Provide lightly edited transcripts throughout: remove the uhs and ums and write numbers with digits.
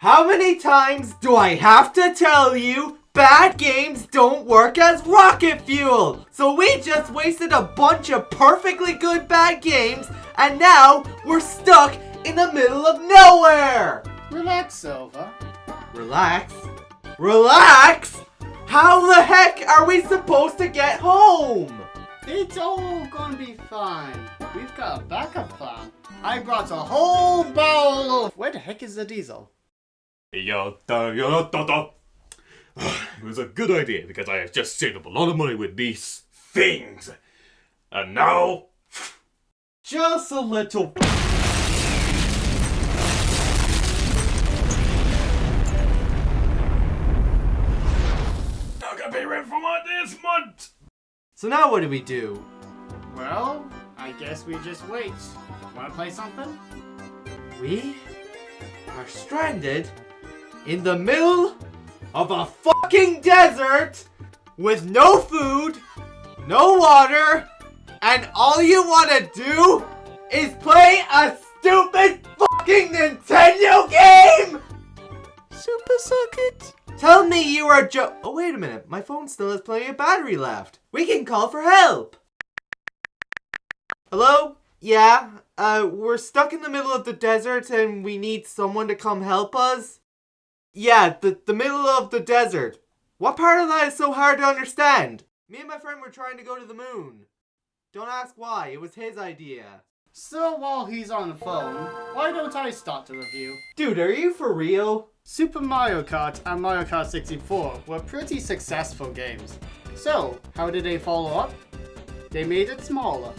How many times do I have to tell you bad games don't work as rocket fuel? So we just wasted a bunch of perfectly good bad games and now we're stuck in the middle of nowhere! Relax, Silver. Relax? Relax? How the heck are we supposed to get home? It's all gonna be fine. We've got a backup plan. I brought a whole barrel of... Where the heck is the diesel? It was a good idea because I have just saved up a lot of money with these things. And now... Just a little... Not gonna pay rent for this month! So now what do we do? Well, I guess we just wait. Wanna play something? We are stranded in the middle of a fucking desert with no food, no water, and all you want to do is play a stupid fucking Nintendo game? Super Circuit? Tell me you are Oh, wait a minute. My phone still has plenty of battery left. We can call for help. Hello? Yeah, we're stuck in the middle of the desert and we need someone to come help us. Yeah, the middle of the desert. What part of that is so hard to understand? Me and my friend were trying to go to the moon. Don't ask why, it was his idea. So while he's on the phone, why don't I start the review? Dude, are you for real? Super Mario Kart and Mario Kart 64 were pretty successful games. So, how did they follow up? They made it smaller.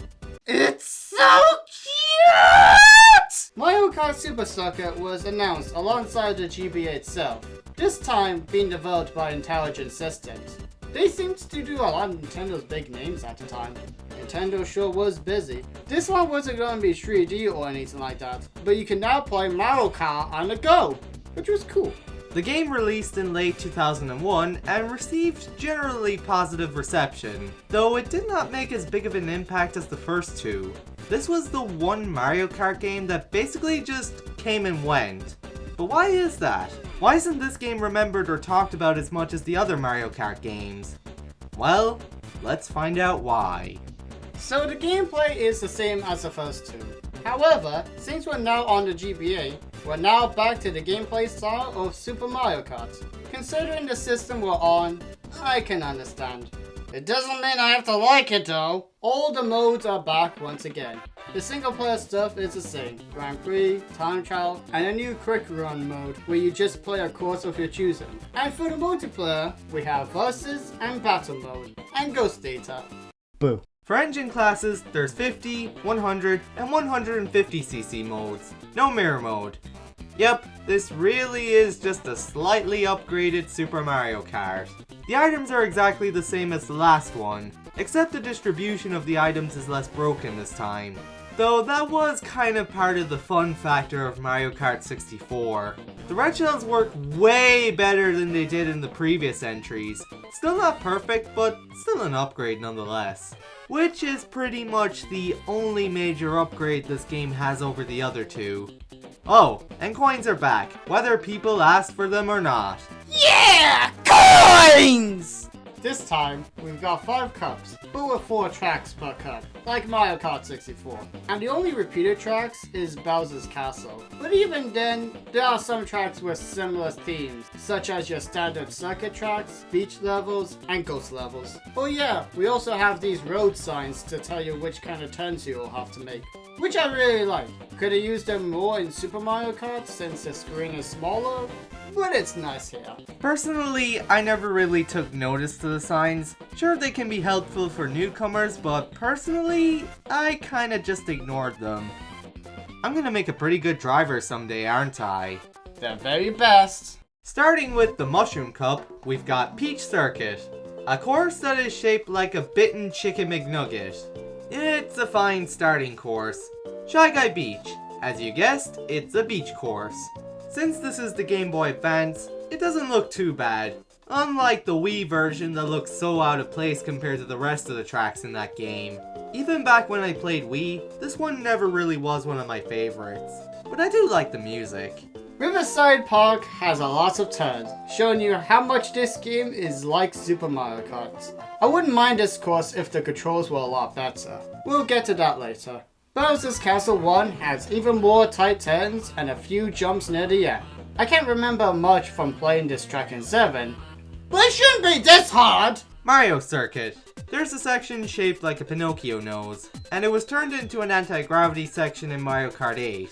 It's so cute! Mario Kart Super Circuit was announced alongside the GBA itself, this time being developed by Intelligent Systems. They seemed to do a lot of Nintendo's big names at the time. Nintendo sure was busy. This one wasn't going to be 3D or anything like that, but you can now play Mario Kart on the go, which was cool. The game released in late 2001 and received generally positive reception, though it did not make as big of an impact as the first two. This was the one Mario Kart game that basically just came and went. But why is that? Why isn't this game remembered or talked about as much as the other Mario Kart games? Well, let's find out why. So the gameplay is the same as the first two. However, since we're now on the GBA, we're now back to the gameplay style of Super Mario Kart. Considering the system we're on, I can understand. It doesn't mean I have to like it though. All the modes are back once again. The single player stuff is the same. Grand Prix, Time Trial, and a new Quick Run mode where you just play a course of your choosing. And for the multiplayer, we have Versus and Battle mode, and Ghost Data. Boo. For engine classes, there's 50, 100, and 150cc modes. No mirror mode. Yep, this really is just a slightly upgraded Super Mario Kart. The items are exactly the same as the last one, except the distribution of the items is less broken this time. Though that was kind of part of the fun factor of Mario Kart 64. The red shells work way better than they did in the previous entries. Still not perfect, but still an upgrade nonetheless. Which is pretty much the only major upgrade this game has over the other two. Oh, and coins are back, whether people ask for them or not. Yeah! Coins! This time, we've got 5 cups, but with 4 tracks per cup, like Mario Kart 64. And the only repeated tracks is Bowser's Castle. But even then, there are some tracks with similar themes, such as your standard circuit tracks, beach levels, and ghost levels. Oh yeah, we also have these road signs to tell you which kind of turns you'll have to make, which I really like. Could have used them more in Super Mario Kart since the screen is smaller, but it's nice here. Personally, I never really took notice to the signs. Sure, they can be helpful for newcomers, but personally, I kinda just ignored them. I'm gonna make a pretty good driver someday, aren't I? The very best. Starting with the Mushroom Cup, we've got Peach Circuit, a course that is shaped like a bitten chicken McNugget. It's a fine starting course. Shy Guy Beach, as you guessed, it's a beach course. Since this is the Game Boy Advance, it doesn't look too bad. Unlike the Wii version that looks so out of place compared to the rest of the tracks in that game. Even back when I played Wii, this one never really was one of my favorites. But I do like the music. Riverside Park has a lot of turns, showing you how much this game is like Super Mario Kart. I wouldn't mind this course if the controls were a lot better. We'll get to that later. Bowser's Castle 1 has even more tight turns and a few jumps near the end. I can't remember much from playing this track in 7, but it shouldn't be this hard! Mario Circuit. There's a section shaped like a Pinocchio nose, and it was turned into an anti-gravity section in Mario Kart 8.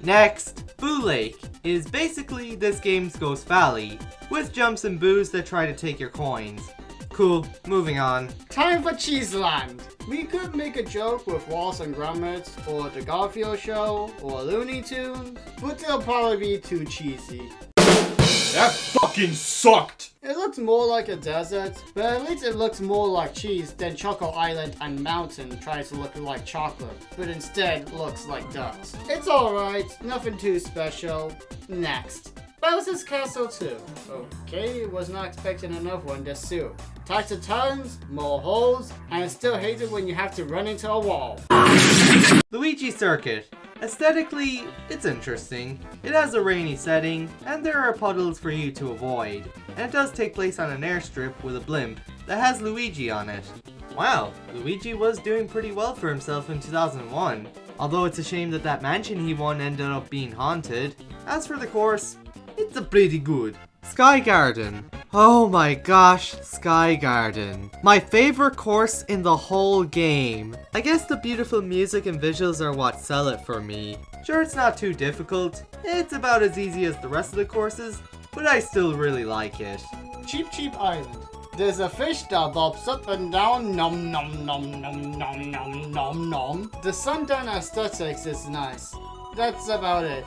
Next, Boo Lake is basically this game's Ghost Valley, with jumps and boos that try to take your coins. Cool, moving on. Time for Cheeseland! We could make a joke with Wallace and Gromit, or The Garfield Show, or Looney Tunes, but they'll probably be too cheesy. That fucking sucked! It looks more like a desert, but at least it looks more like cheese than Choco Island and Mountain tries to look like chocolate, but instead looks like dust. It's alright, nothing too special. Next. Bowser's Castle 2. Okay, was not expecting another one this soon. Types of tons, more holes, and I still hate it when you have to run into a wall. Luigi Circuit. Aesthetically, it's interesting. It has a rainy setting, and there are puddles for you to avoid. And it does take place on an airstrip with a blimp that has Luigi on it. Wow, Luigi was doing pretty well for himself in 2001. Although it's a shame that that mansion he won ended up being haunted. As for the course, it's a pretty good. Sky Garden. Oh my gosh, Sky Garden. My favorite course in the whole game. I guess the beautiful music and visuals are what sell it for me. Sure, it's not too difficult. It's about as easy as the rest of the courses, but I still really like it. Cheap Cheap Island. There's a fish that bops up and down, nom nom nom nom nom nom nom nom. The sundown aesthetics is nice. That's about it.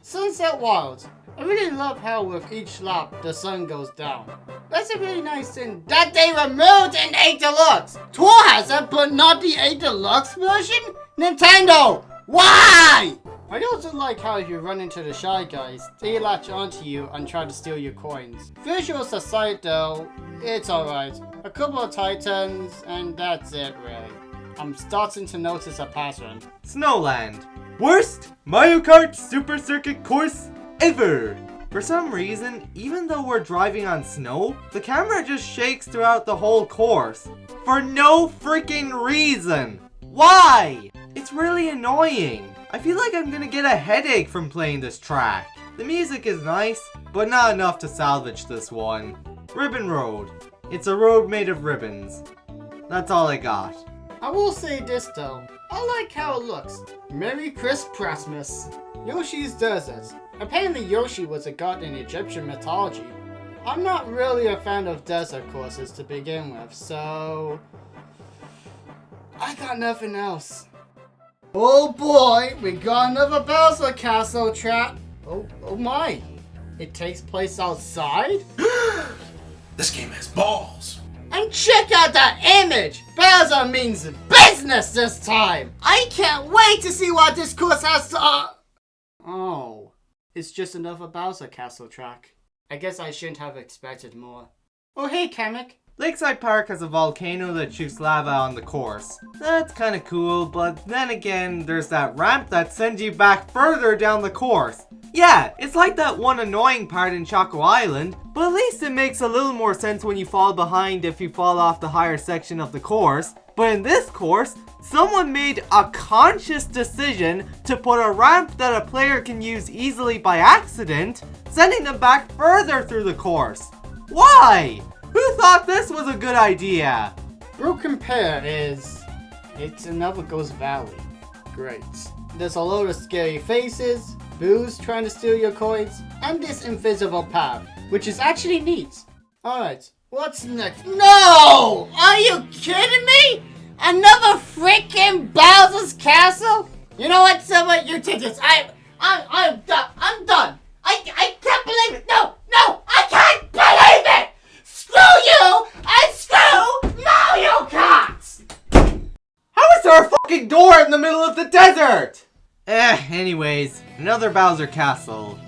Sunset Wild. I really love how with each lap the sun goes down. That's a really nice thing that they removed in 8 Deluxe. Tour has it, but not the 8 Deluxe version? Nintendo, why? I also like how if you run into the Shy Guys, they latch onto you and try to steal your coins. Visuals aside though, it's alright. A couple of Titans, and that's it really. I'm starting to notice a pattern. Snowland. Worst Mario Kart Super Circuit course ever! For some reason, even though we're driving on snow, the camera just shakes throughout the whole course. For no freaking reason! Why? It's really annoying. I feel like I'm gonna get a headache from playing this track. The music is nice, but not enough to salvage this one. Ribbon Road. It's a road made of ribbons. That's all I got. I will say this though, I like how it looks. Merry Christmas. Yoshi's Desert. Apparently Yoshi was a god in Egyptian mythology. I'm not really a fan of desert courses to begin with, so I got nothing else. Oh boy, we got another Bowser Castle trap. Oh my. It takes place outside? This game has balls! And check out that image! Bowser means business this time! I can't wait to see what this course has to Oh. It's just another Bowser Castle track. I guess I shouldn't have expected more. Oh hey, Kamek. Lakeside Park has a volcano that shoots lava on the course. That's kinda cool, but then again, there's that ramp that sends you back further down the course. Yeah, it's like that one annoying part in Choco Island, but at least it makes a little more sense when you fall behind if you fall off the higher section of the course. But in this course, someone made a conscious decision to put a ramp that a player can use easily by accident, sending them back further through the course. Why? Who thought this was a good idea? Broken Pear it's another Ghost Valley. Great. There's a load of scary faces, boos trying to steal your coins, and this invisible path, which is actually neat. Alright, what's next? No! Are you kidding me? Another freaking Bowser's Castle? You know what, Silver? You take this. I'm done. I'm done. I can't believe it. No, I can't believe it! Screw you and screw Mario Kart! How is there a fucking door in the middle of the desert? Anyways, another Bowser Castle.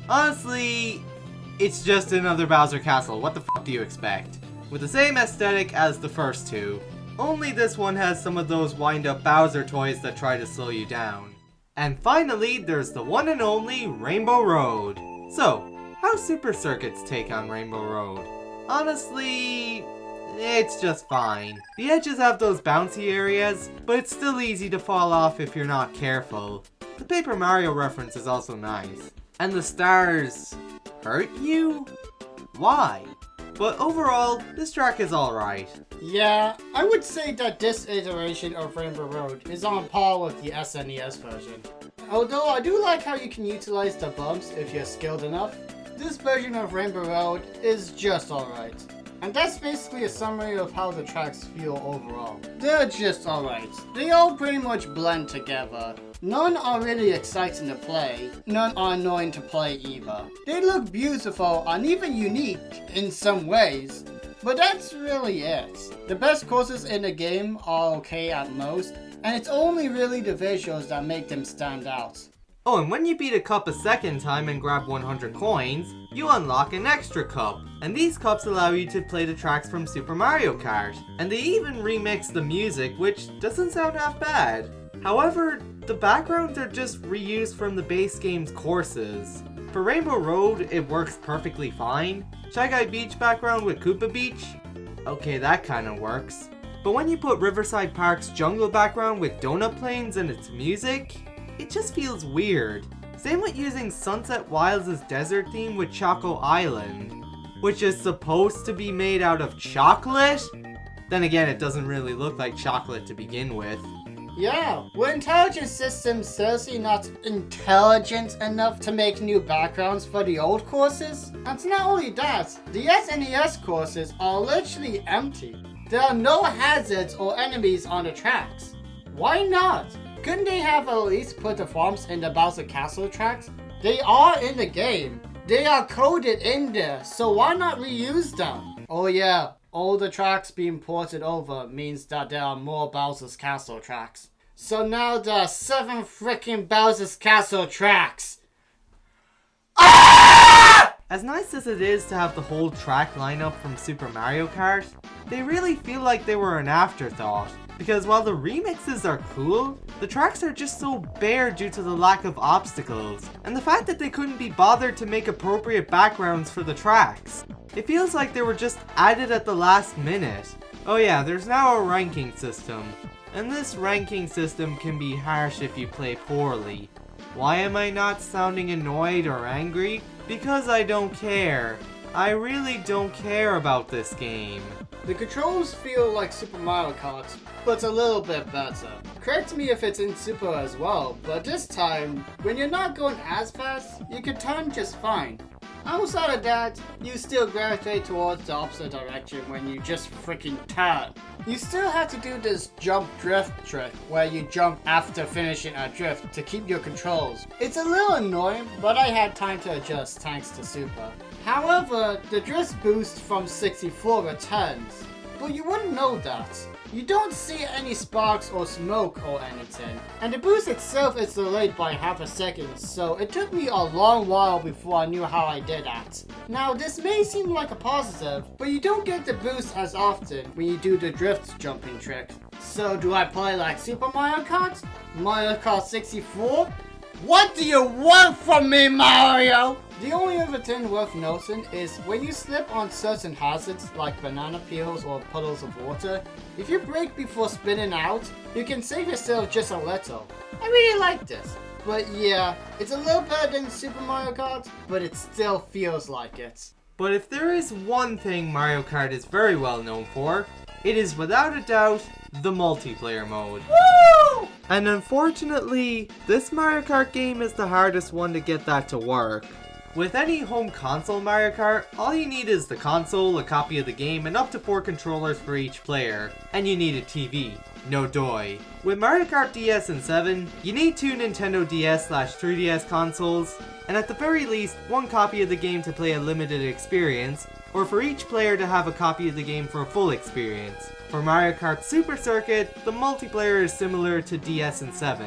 Honestly, it's just another Bowser Castle. What the fuck do you expect? With the same aesthetic as the first two. Only this one has some of those wind-up Bowser toys that try to slow you down. And finally, there's the one and only Rainbow Road. So, how's Super Circuit's take on Rainbow Road? Honestly, it's just fine. The edges have those bouncy areas, but it's still easy to fall off if you're not careful. The Paper Mario reference is also nice. And the stars hurt you? Why? But overall, this track is alright. Yeah, I would say that this iteration of Rainbow Road is on par with the SNES version. Although I do like how you can utilize the bumps if you're skilled enough, this version of Rainbow Road is just alright. And that's basically a summary of how the tracks feel overall. They're just alright. They all pretty much blend together. None are really exciting to play, none are annoying to play either. They look beautiful and even unique in some ways, but that's really it. The best courses in the game are okay at most, and it's only really the visuals that make them stand out. Oh, and when you beat a cup a second time and grab 100 coins, you unlock an extra cup. And these cups allow you to play the tracks from Super Mario Kart. And they even remix the music, which doesn't sound half bad. However, the backgrounds are just reused from the base game's courses. For Rainbow Road, it works perfectly fine. Shy Guy Beach background with Koopa Beach? Okay, that kinda works. But when you put Riverside Park's jungle background with Donut Plains and its music, it just feels weird. Same with using Sunset Wilds' desert theme with Choco Island, which is supposed to be made out of chocolate? Then again, it doesn't really look like chocolate to begin with. Yeah, were intelligent systems seriously not intelligent enough to make new backgrounds for the old courses? And not only that, the SNES courses are literally empty. There are no hazards or enemies on the tracks. Why not? Couldn't they have at least put the farms in the Bowser Castle tracks? They are in the game. They are coded in there, so why not reuse them? Oh yeah, all the tracks being ported over means that there are more Bowser's Castle tracks. So now there are 7 freaking Bowser's Castle tracks. As nice as it is to have the whole track lineup from Super Mario Kart, they really feel like they were an afterthought. Because while the remixes are cool, the tracks are just so bare due to the lack of obstacles, and the fact that they couldn't be bothered to make appropriate backgrounds for the tracks. It feels like they were just added at the last minute. Oh yeah, there's now a ranking system, and this ranking system can be harsh if you play poorly. Why am I not sounding annoyed or angry? Because I don't care. I really don't care about this game. The controls feel like Super Mario Kart, but a little bit better. Correct me if it's in Super as well, but this time, when you're not going as fast, you can turn just fine. Outside of that, you still gravitate towards the opposite direction when you just freaking turn. You still have to do this jump drift trick where you jump after finishing a drift to keep your controls. It's a little annoying, but I had time to adjust thanks to Super. However, the drift boost from 64 returns, but you wouldn't know that. You don't see any sparks or smoke or anything, and the boost itself is delayed by half a second, so it took me a long while before I knew how I did that. Now this may seem like a positive, but you don't get the boost as often when you do the drift jumping trick. So do I play like Super Mario Kart? Mario Kart 64? What do you want from me, Mario? The only other thing worth noting is when you slip on certain hazards like banana peels or puddles of water, if you brake before spinning out, you can save yourself just a little. I really like this. But yeah, it's a little better than Super Mario Kart, but it still feels like it. But if there is one thing Mario Kart is very well known for, it is without a doubt the multiplayer mode. Woo! And unfortunately, this Mario Kart game is the hardest one to get that to work. With any home console Mario Kart, all you need is the console, a copy of the game, and up to 4 controllers for each player. And you need a TV. No doy. With Mario Kart DS and 7, you need 2 Nintendo DS/3DS consoles, and at the very least, 1 copy of the game to play a limited experience, or for each player to have a copy of the game for a full experience. For Mario Kart Super Circuit, the multiplayer is similar to DS and 7.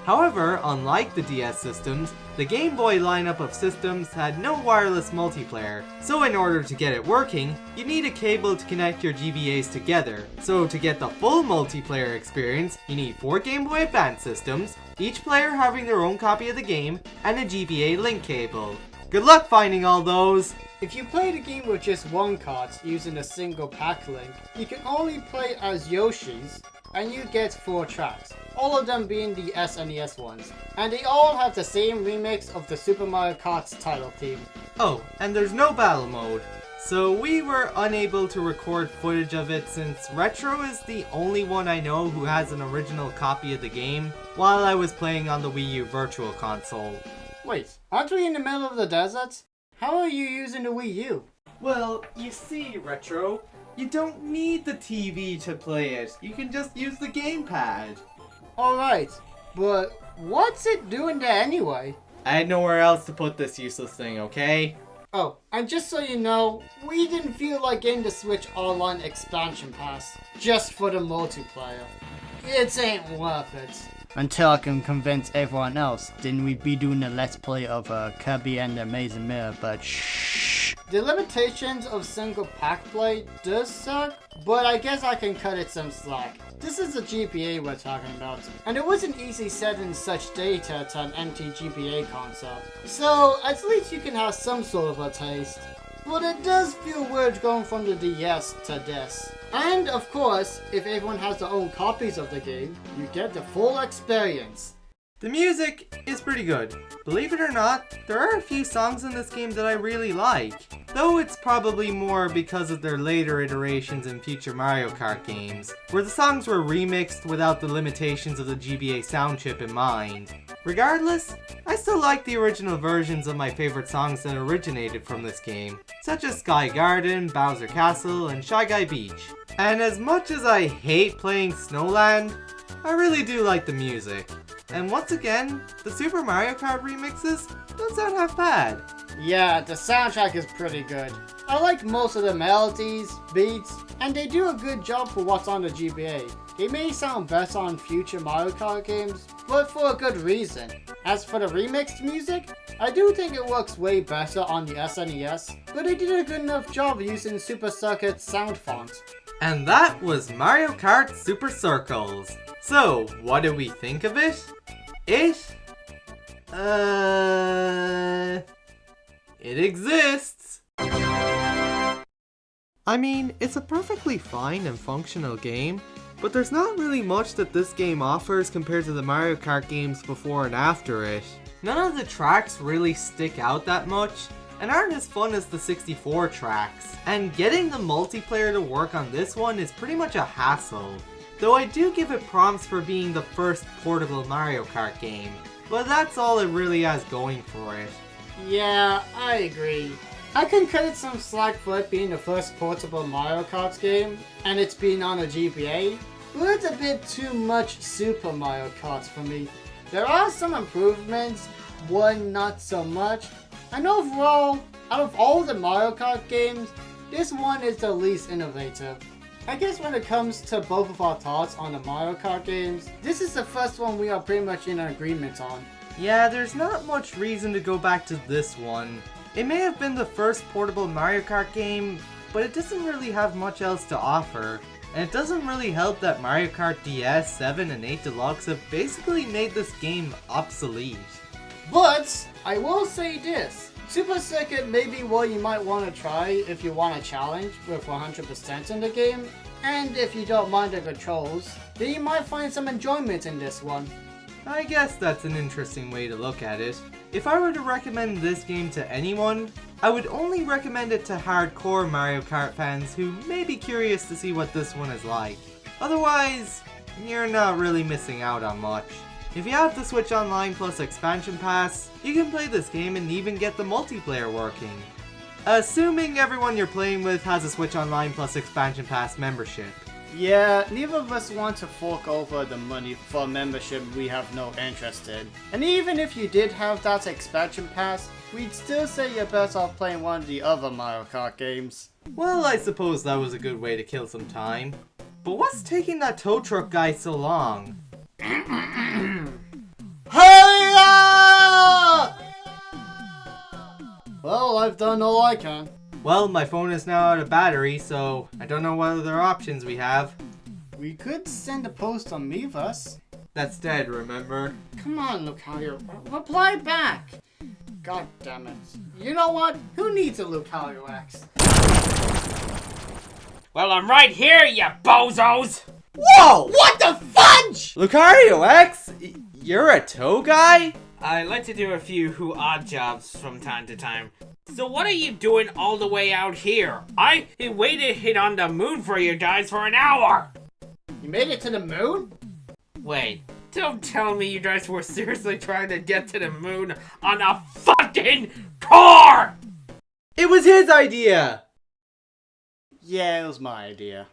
However, unlike the DS systems, the Game Boy lineup of systems had no wireless multiplayer, so in order to get it working, you need a cable to connect your GBAs together. So to get the full multiplayer experience, you need 4 Game Boy Advance systems, each player having their own copy of the game, and a GBA link cable. Good luck finding all those! If you play the game with just one card using a single pack link, you can only play as Yoshi's, and you get 4 tracks, all of them being the SNES ones, and they all have the same remix of the Super Mario Kart's title theme. Oh, and there's no battle mode, so we were unable to record footage of it since Retro is the only one I know who has an original copy of the game, while I was playing on the Wii U Virtual Console. Wait, aren't we in the middle of the desert? How are you using the Wii U? Well, you see, Retro, you don't need the TV to play it. You can just use the gamepad. Alright, but what's it doing there anyway? I had nowhere else to put this useless thing, okay? Oh, and just so you know, we didn't feel like getting the Switch Online expansion pass just for the multiplayer. It ain't worth it. Until I can convince everyone else, then we'd be doing a Let's Play of Kirby and the Amazing Mirror, but shh. The limitations of single pack play does suck, but I guess I can cut it some slack. This is a GBA we're talking about, and it wasn't easy setting such data to an empty GBA console. So at least you can have some sort of a taste. But it does feel weird going from the DS to this. And of course, if everyone has their own copies of the game, you get the full experience. The music is pretty good. Believe it or not, there are a few songs in this game that I really like. Though it's probably more because of their later iterations in future Mario Kart games, where the songs were remixed without the limitations of the GBA sound chip in mind. Regardless, I still like the original versions of my favorite songs that originated from this game, such as Sky Garden, Bowser Castle, and Shy Guy Beach. And as much as I hate playing Snowland, I really do like the music. And once again, the Super Mario Kart remixes don't sound half bad. Yeah, the soundtrack is pretty good. I like most of the melodies, beats, and they do a good job for what's on the GBA. They may sound better on future Mario Kart games, but for a good reason. As for the remixed music, I do think it works way better on the SNES, but they did a good enough job using Super Circuit's sound font. And that was Mario Kart Super Circles. So, what do we think of it? It exists. I mean, it's a perfectly fine and functional game, but there's not really much that this game offers compared to the Mario Kart games before and after it. None of the tracks really stick out that much, and aren't as fun as the 64 tracks. And getting the multiplayer to work on this one is pretty much a hassle. Though I do give it prompts for being the first portable Mario Kart game, but that's all it really has going for it. Yeah, I agree. I can cut it some slack for it being the first portable Mario Kart game, and it's been on a GBA, but it's a bit too much Super Mario Kart for me. There are some improvements, one not so much, and overall, out of all the Mario Kart games, this one is the least innovative. I guess when it comes to both of our thoughts on the Mario Kart games, this is the first one we are pretty much in agreement on. Yeah, there's not much reason to go back to this one. It may have been the first portable Mario Kart game, but it doesn't really have much else to offer. And it doesn't really help that Mario Kart DS, 7, and 8 Deluxe have basically made this game obsolete. But, I will say this. Super Circuit may be what you might want to try if you want a challenge with 100% in the game, and if you don't mind the controls, then you might find some enjoyment in this one. I guess that's an interesting way to look at it. If I were to recommend this game to anyone, I would only recommend it to hardcore Mario Kart fans who may be curious to see what this one is like. Otherwise, you're not really missing out on much. If you have the Switch Online plus Expansion Pass, you can play this game and even get the multiplayer working. Assuming everyone you're playing with has a Switch Online plus Expansion Pass membership. Yeah, neither of us want to fork over the money for a membership we have no interest in. And even if you did have that expansion pass, we'd still say you're better off playing one of the other Mario Kart games. Well, I suppose that was a good way to kill some time. But what's taking that tow truck guy so long? Well, I've done all I can. Well, my phone is now out of battery, so I don't know what other options we have. We could send a post on Miiverse. That's dead, remember? Come on, Lucario. Reply back. God damn it. You know what? Who needs a Lucario X? Well, I'm right here, you bozos! Whoa! What the fudge? Lucario X? You're a tow guy? I like to do a few odd jobs from time to time. So what are you doing all the way out here? I waited hit on the moon for you guys for an hour! You made it to the moon? Wait, don't tell me you guys were seriously trying to get to the moon on a fucking car! It was his idea! Yeah, it was my idea.